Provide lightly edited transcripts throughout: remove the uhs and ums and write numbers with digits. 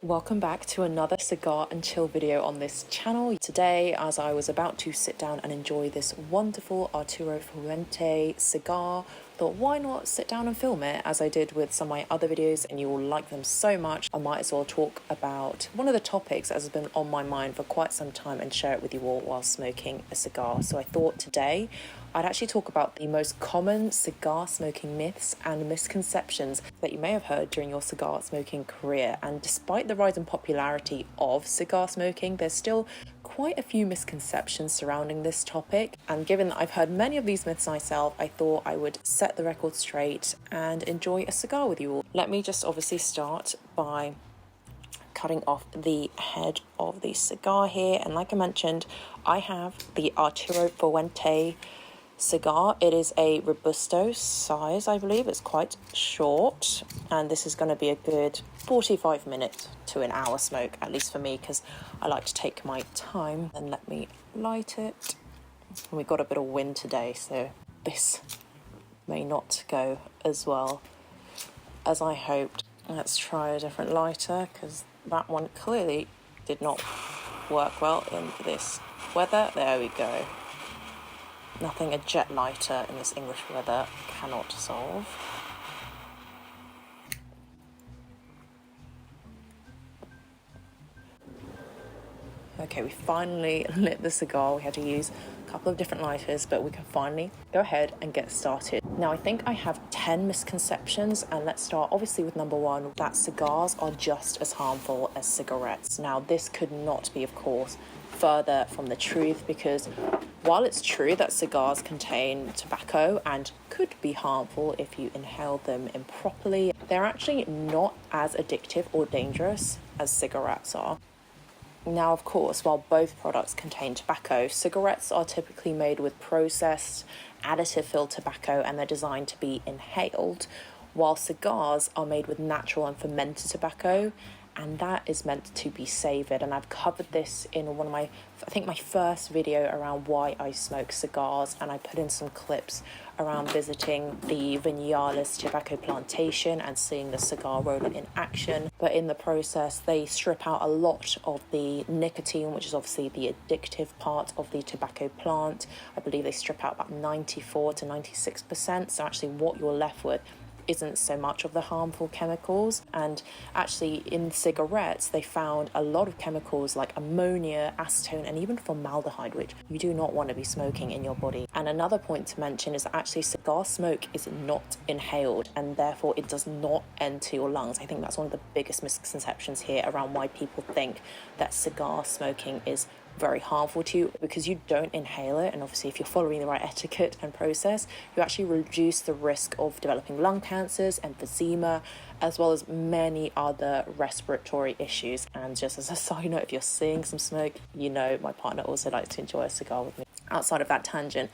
Welcome back to another cigar and chill video on this channel. Today, as I was about to sit down and enjoy this wonderful Arturo Fuente cigar, thought why not sit down and film it as I did with some of my other videos, and you will like them so much. I might as well talk about one of the topics that has been on my mind for quite some time and share it with you all while smoking a cigar. So I thought today I'd actually talk about the most common cigar smoking myths and misconceptions that you may have heard during your cigar smoking career. And despite the rise in popularity of cigar smoking, there's still quite a few misconceptions surrounding this topic. And given that I've heard many of these myths myself, I thought I would set the record straight and enjoy a cigar with you all. Let me just obviously start by cutting off the head of the cigar here. And like I mentioned, I have the Arturo Fuente cigar. It is a Robusto size, I believe. It's quite short, and this is going to be a good 45 minute to an hour smoke, at least for me, because I like to take my time. And let me light it. And we got a bit of wind today, so this may not go as well as I hoped. Let's try a different lighter, because that one clearly did not work well in this weather. There we go. Nothing a jet lighter in this English weather cannot solve. Okay, we finally lit the cigar. We had to use a couple of different lighters, but we can finally go ahead and get started. Now, I think I have 10 misconceptions, and let's start obviously with number one, that cigars are just as harmful as cigarettes. Now, this could not be, of course, further from the truth, because while it's true that cigars contain tobacco and could be harmful if you inhale them improperly, they're actually not as addictive or dangerous as cigarettes are. Now, of course, while both products contain tobacco, cigarettes are typically made with processed, additive-filled tobacco, and they're designed to be inhaled, while cigars are made with natural and fermented tobacco, and that is meant to be savoured. And I've covered this in one of my first video around why I smoke cigars, and I put in some clips around visiting the Vinales tobacco plantation and seeing the cigar roller in action. But in the process, they strip out a lot of the nicotine, which is obviously the addictive part of the tobacco plant. I believe they strip out about 94 to 96%. So actually what you're left with isn't so much of the harmful chemicals. And actually in cigarettes they found a lot of chemicals like ammonia, acetone, and even formaldehyde, which you do not want to be smoking in your body. And another point to mention is that actually cigar smoke is not inhaled, and therefore it does not enter your lungs. I think that's one of the biggest misconceptions here around why people think that cigar smoking is very harmful to you, because you don't inhale it. And obviously if you're following the right etiquette and process, you actually reduce the risk of developing lung cancers, emphysema, as well as many other respiratory issues. And just as a side note, if you're seeing some smoke, you know my partner also likes to enjoy a cigar with me. Outside of that tangent,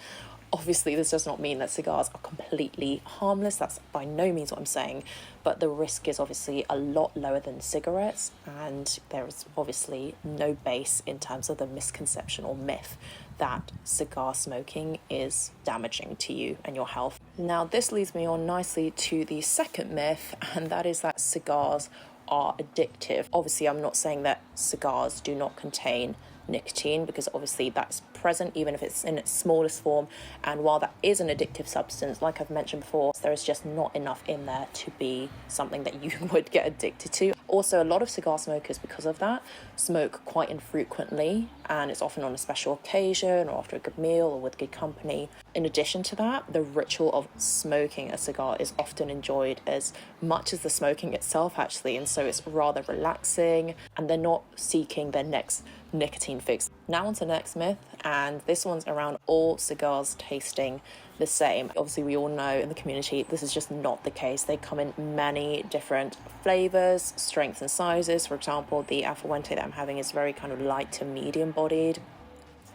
obviously this does not mean that cigars are completely harmless. That's by no means what I'm saying, but the risk is obviously a lot lower than cigarettes, and there is obviously no base in terms of the misconception or myth that cigar smoking is damaging to you and your health. Now, this leads me on nicely to the second myth, and that is that cigars are addictive. Obviously, I'm not saying that cigars do not contain nicotine, because obviously that's present even if it's in its smallest form, and while that is an addictive substance, like I've mentioned before, there is just not enough in there to be something that you would get addicted to. Also, a lot of cigar smokers, because of that, smoke quite infrequently, and it's often on a special occasion or after a good meal or with good company. In addition to that, the ritual of smoking a cigar is often enjoyed as much as the smoking itself, actually, and so it's rather relaxing, and they're not seeking their next nicotine fix. Now on to the next myth, and this one's around all cigars tasting the same. Obviously, we all know in the community this is just not the case. They come in many different flavors, strengths, and sizes. For example, the Fuente that I'm having is very kind of light to medium bodied.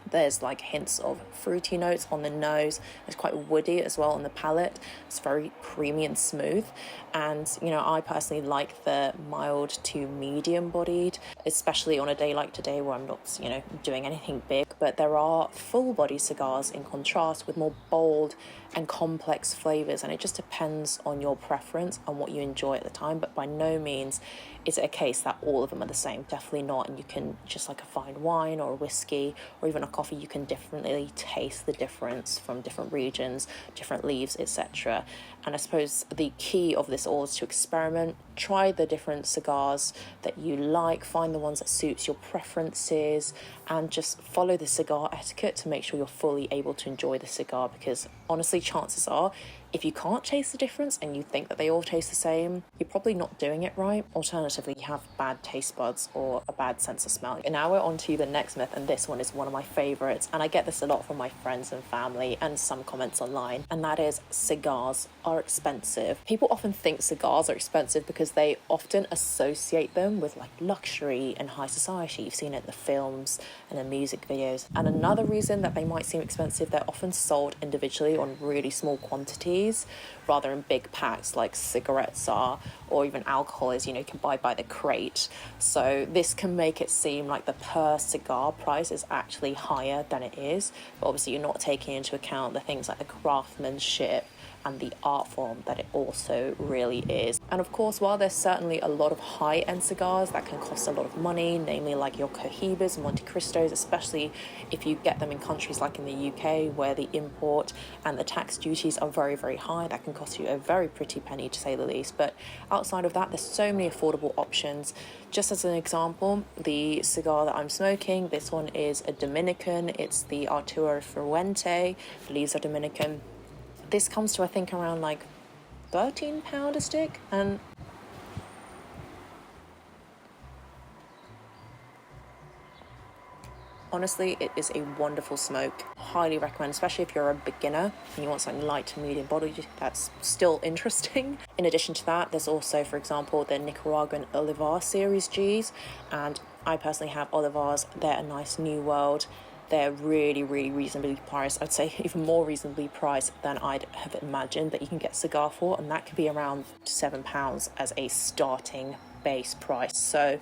There's like hints of fruity notes on the nose. It's quite woody as well on the palate. It's very creamy and smooth. And, you know, I personally like the mild to medium bodied, especially on a day like today where I'm not, you know, doing anything big. But there are full body cigars in contrast with more bold and complex flavors. And it just depends on your preference and what you enjoy at the time. But by no means is it a case that all of them are the same? Definitely not. And you can, just like a fine wine or a whiskey or even a coffee, you can definitely taste the difference from different regions, different leaves, etc. And I suppose the key of this all is to experiment, try the different cigars that you like, find the ones that suits your preferences, and just follow the cigar etiquette to make sure you're fully able to enjoy the cigar. Because honestly, chances are, if you can't taste the difference and you think that they all taste the same, you're probably not doing it right. Alternatively, you have bad taste buds or a bad sense of smell. And now we're on to the next myth, and this one is one of my favorites, and I get this a lot from my friends and family and some comments online, and that is cigars are expensive. People often think cigars are expensive because they often associate them with like luxury and high society. You've seen it in the films and the music videos. And another reason that they might seem expensive, they're often sold individually on really small quantities rather than big packs like cigarettes are, or even alcohol is, you can buy by the crate. So this can make it seem like the per cigar price is actually higher than it is, but obviously you're not taking into account the things like the craftsmanship and the art form that it also really is. And of course, while there's certainly a lot of high-end cigars that can cost a lot of money, namely like your Cohibas and Monte Cristos, especially if you get them in countries like in the UK where the import and the tax duties are very, very high, that can cost you a very pretty penny to say the least. But outside of that, there's so many affordable options. Just as an example, the cigar that I'm smoking, this one is a Dominican. It's the Arturo Fuente. The leaves are Dominican. This comes to, I think, around like £13 a stick, and honestly, it is a wonderful smoke. Highly recommend, especially if you're a beginner and you want something light to medium bodied that's still interesting. In addition to that, there's also, for example, the Nicaraguan Olivar Series Gs, and I personally have Olivars. They're a nice New World. They're really, really reasonably priced. I'd say even more reasonably priced than I'd have imagined that you can get a cigar for, and that could be around £7 as a starting base price. So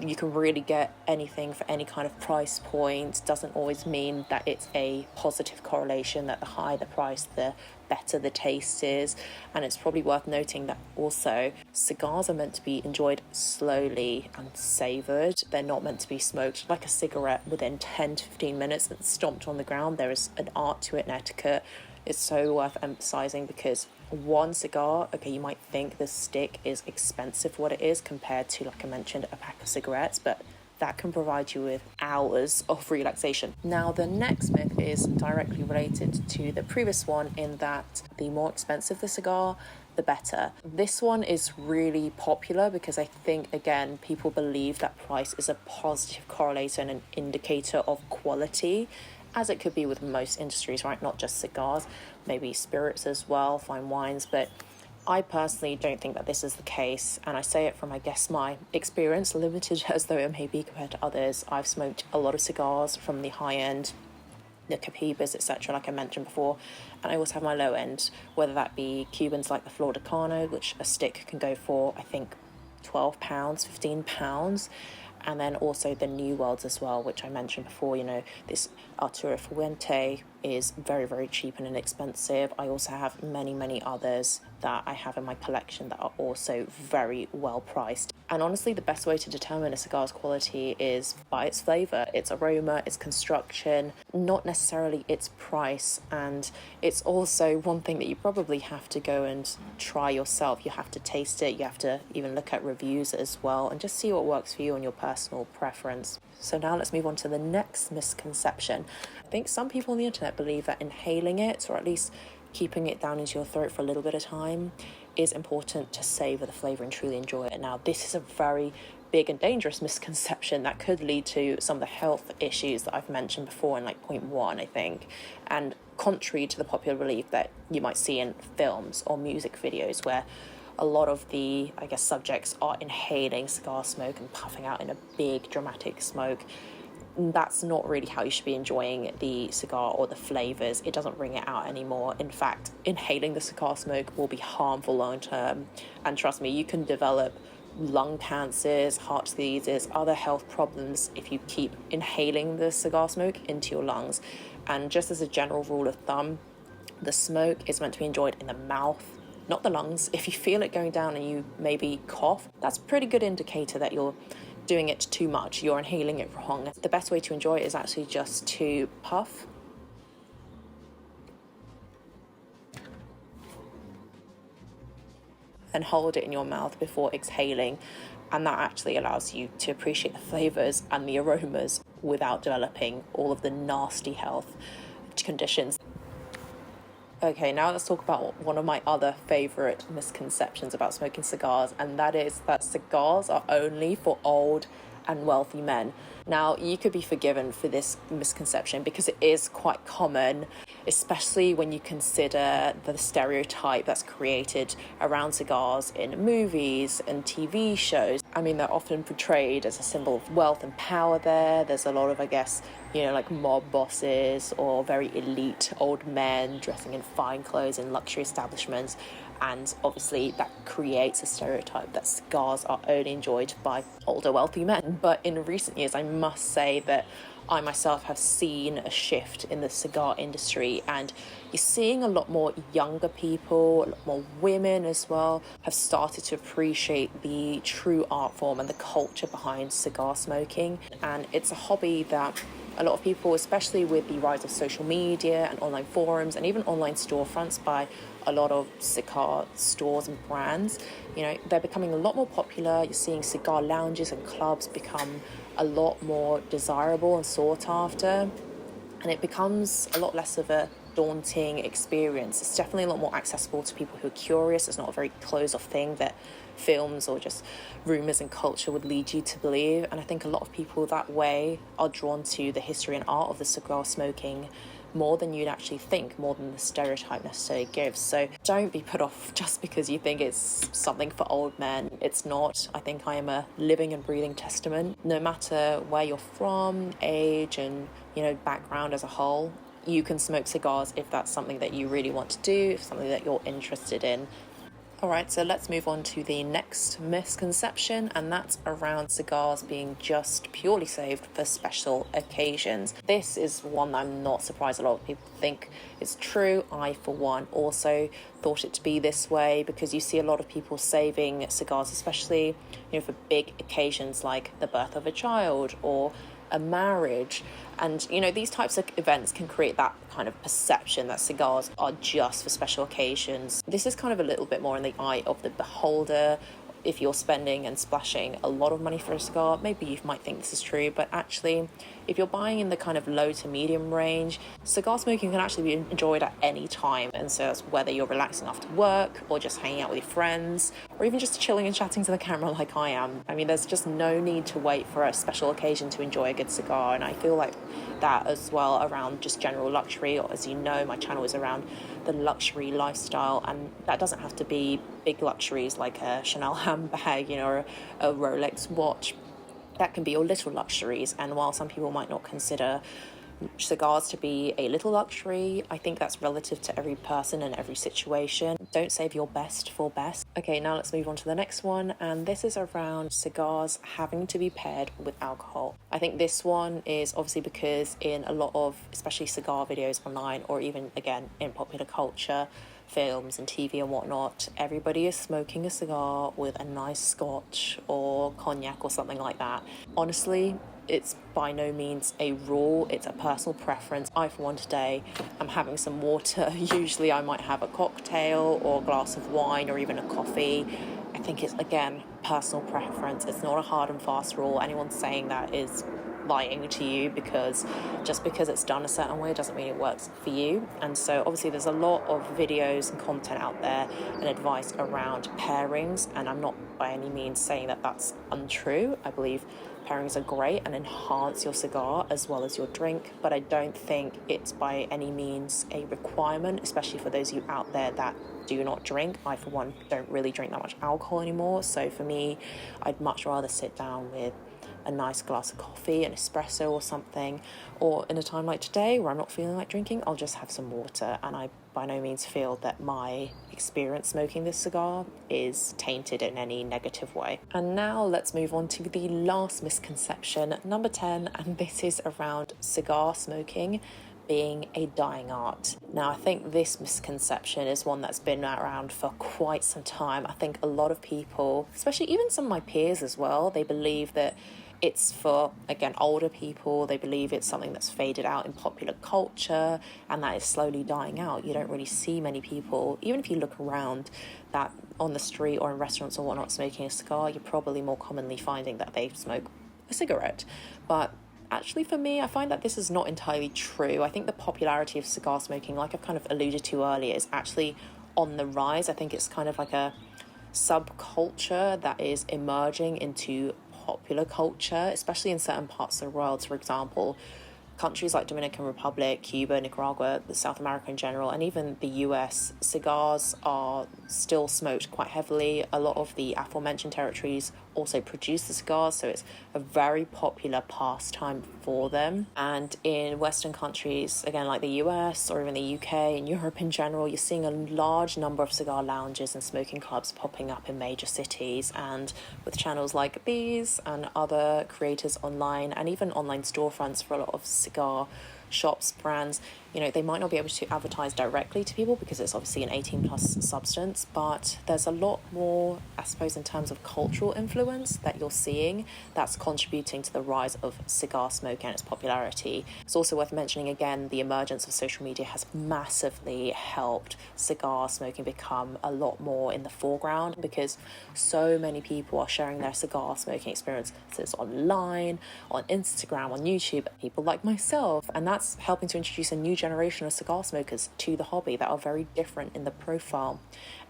you can really get anything for any kind of price point. Doesn't always mean that it's a positive correlation, that the higher the price, the better the taste is. And it's probably worth noting that also cigars are meant to be enjoyed slowly and savoured. They're not meant to be smoked like a cigarette within 10 to 15 minutes and stomped on the ground. There is an art to it, an etiquette. It's so worth emphasising, because one cigar, okay, you might think the stick is expensive for what it is compared to, like I mentioned, a pack of cigarettes, but that can provide you with hours of relaxation. Now, the next myth is directly related to the previous one, in that the more expensive the cigar, the better. This one is really popular because I think, again, people believe that price is a positive correlator and an indicator of quality, as it could be with most industries, right? Not just cigars, maybe spirits as well, fine wines. But I personally don't think that this is the case. And I say it from, I guess, my experience, limited as though it may be compared to others. I've smoked a lot of cigars from the high end, the Cohibas, etc., like I mentioned before. And I also have my low end, whether that be Cubans like the Flor de Cano, which a stick can go for, I think, £12, £15. And then also the New Worlds as well, which I mentioned before. This Arturo Fuente is very, very cheap and inexpensive. I also have many, many others that I have in my collection that are also very well priced. And honestly, the best way to determine a cigar's quality is by its flavour, its aroma, its construction, not necessarily its price. And it's also one thing that you probably have to go and try yourself. You have to taste it, you have to even look at reviews as well, and just see what works for you and your personal preference. So now let's move on to the next misconception. I think some people on the internet believe that inhaling it, or at least keeping it down into your throat for a little bit of time, is important to savour the flavour and truly enjoy it. Now, this is a very big and dangerous misconception that could lead to some of the health issues that I've mentioned before in like point 1, I think. And contrary to the popular belief that you might see in films or music videos, where a lot of the, I guess, subjects are inhaling cigar smoke and puffing out in a big dramatic smoke. That's not really how you should be enjoying the cigar or the flavours. It doesn't bring it out anymore. In fact, inhaling the cigar smoke will be harmful long term. And trust me, you can develop lung cancers, heart diseases, other health problems if you keep inhaling the cigar smoke into your lungs. And just as a general rule of thumb, the smoke is meant to be enjoyed in the mouth, not the lungs. If you feel it going down and you maybe cough, that's a pretty good indicator that you're doing it too much, you're inhaling it wrong. The best way to enjoy it is actually just to puff and hold it in your mouth before exhaling, and that actually allows you to appreciate the flavors and the aromas without developing all of the nasty health conditions. Okay, now let's talk about one of my other favorite misconceptions about smoking cigars, and that is that cigars are only for old and wealthy men. Now, you could be forgiven for this misconception because it is quite common, especially when you consider the stereotype that's created around cigars in movies and TV shows. I mean, they're often portrayed as a symbol of wealth and power there. There's a lot of, I guess, like mob bosses or very elite old men dressing in fine clothes in luxury establishments. And obviously that creates a stereotype that cigars are only enjoyed by older, wealthy men. But in recent years, I must say that I myself have seen a shift in the cigar industry, and you're seeing a lot more younger people, a lot more women as well, have started to appreciate the true art form and the culture behind cigar smoking. And it's a hobby that a lot of people, especially with the rise of social media and online forums and even online storefronts by a lot of cigar stores and brands, they're becoming a lot more popular. You're seeing cigar lounges and clubs become a lot more desirable and sought after, and it becomes a lot less of a daunting experience. It's definitely a lot more accessible to people who are curious. It's not a very closed off thing that films or just rumors and culture would lead you to believe. And I think a lot of people that way are drawn to the history and art of the cigar smoking more than you'd actually think, more than the stereotype necessarily gives. So don't be put off just because you think it's something for old men. It's not. I think I am a living and breathing testament. No matter where you're from, age, and background as a whole, you can smoke cigars if that's something that you really want to do, if something that you're interested in. Alright, so let's move on to the next misconception, and that's around cigars being just purely saved for special occasions. This is one that I'm not surprised a lot of people think is true. I, for one, also thought it to be this way because you see a lot of people saving cigars, especially for big occasions like the birth of a child or a marriage. And these types of events can create that kind of perception that cigars are just for special occasions. This is kind of a little bit more in the eye of the beholder. If you're spending and splashing a lot of money for a cigar, maybe you might think this is true, but actually, if you're buying in the kind of low to medium range, cigar smoking can actually be enjoyed at any time. And so that's whether you're relaxing after work or just hanging out with your friends or even just chilling and chatting to the camera like I am. I mean, there's just no need to wait for a special occasion to enjoy a good cigar. And I feel like that as well around just general luxury. Or as you know, my channel is around the luxury lifestyle, and that doesn't have to be big luxuries like a Chanel handbag, or a Rolex watch. That can be your little luxuries. And while some people might not consider cigars to be a little luxury, I think that's relative to every person and every situation. Don't save your best for best. Okay, now let's move on to the next one, and this is around cigars having to be paired with alcohol. I think this one is obviously because in a lot of especially cigar videos online, or even again in popular culture, films and TV and whatnot, everybody is smoking a cigar with a nice scotch or cognac or something like that. Honestly, it's by no means a rule, it's a personal preference. I, for one, today am having some water. Usually I might have a cocktail or a glass of wine or even a coffee. I think it's, again, personal preference. It's not a hard and fast rule. Anyone saying that is lying to you, because just because it's done a certain way doesn't mean it works for you. And so obviously there's a lot of videos and content out there and advice around pairings, and I'm not by any means saying that that's untrue. I believe pairings are great and enhance your cigar as well as your drink, but I don't think it's by any means a requirement, especially for those of you out there that do not drink. I, for one, don't really drink that much alcohol anymore, so for me, I'd much rather sit down with a nice glass of coffee, an espresso or something, or in a time like today where I'm not feeling like drinking, I'll just have some water. And I by no means feel that my experience smoking this cigar is tainted in any negative way. And now let's move on to the last misconception, number 10, and this is around cigar smoking being a dying art. Now, I think this misconception is one that's been around for quite some time. I think a lot of people, especially even some of my peers as well, they believe that it's for, again, older people. They believe it's something that's faded out in popular culture and that is slowly dying out. You don't really see many people, even if you look around, that on the street or in restaurants or whatnot smoking a cigar, you're probably more commonly finding that they smoke a cigarette. But actually, for me, I find that this is not entirely true. I think the popularity of cigar smoking, like I've kind of alluded to earlier, is actually on the rise. I think it's kind of like a subculture that is emerging into popular culture, especially in certain parts of the world. For example, countries like Dominican Republic, Cuba, Nicaragua, South America in general, and even the US, cigars are still smoked quite heavily. A lot of the aforementioned territories also produce the cigars, so it's a very popular pastime for them. And in Western countries, again, like the US or even the UK and Europe in general, you're seeing a large number of cigar lounges and smoking clubs popping up in major cities. And with channels like these and other creators online, and even online storefronts for a lot of cigar shops, brands, they might not be able to advertise directly to people because it's obviously an 18 plus substance, but there's a lot more, I suppose, in terms of cultural influence that you're seeing that's contributing to the rise of cigar smoke and its popularity. It's also worth mentioning again, the emergence of social media has massively helped cigar smoking become a lot more in the foreground because so many people are sharing their cigar smoking experiences online, on Instagram, on YouTube, people like myself, and that's helping to introduce a new generation of cigar smokers to the hobby that are very different in the profile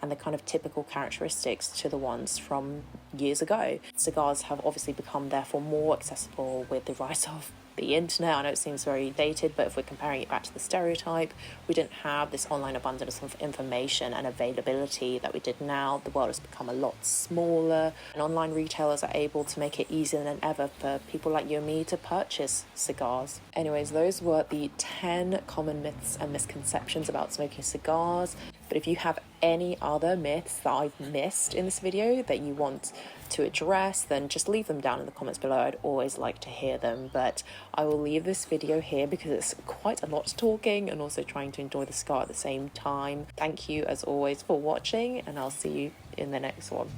and the kind of typical characteristics to the ones from years ago. Cigars have obviously become therefore more accessible with the rise of the internet. I know it seems very dated, but if we're comparing it back to the stereotype, we didn't have this online abundance of information and availability that we did now. The world has become a lot smaller, and online retailers are able to make it easier than ever for people like you and me to purchase cigars. Anyways, those were the 10 common myths and misconceptions about smoking cigars. But if you have any other myths that I've missed in this video that you want to address, then just leave them down in the comments below. I'd always like to hear them. But I will leave this video here because it's quite a lot talking and also trying to enjoy the cigar at the same time. Thank you as always for watching, and I'll see you in the next one.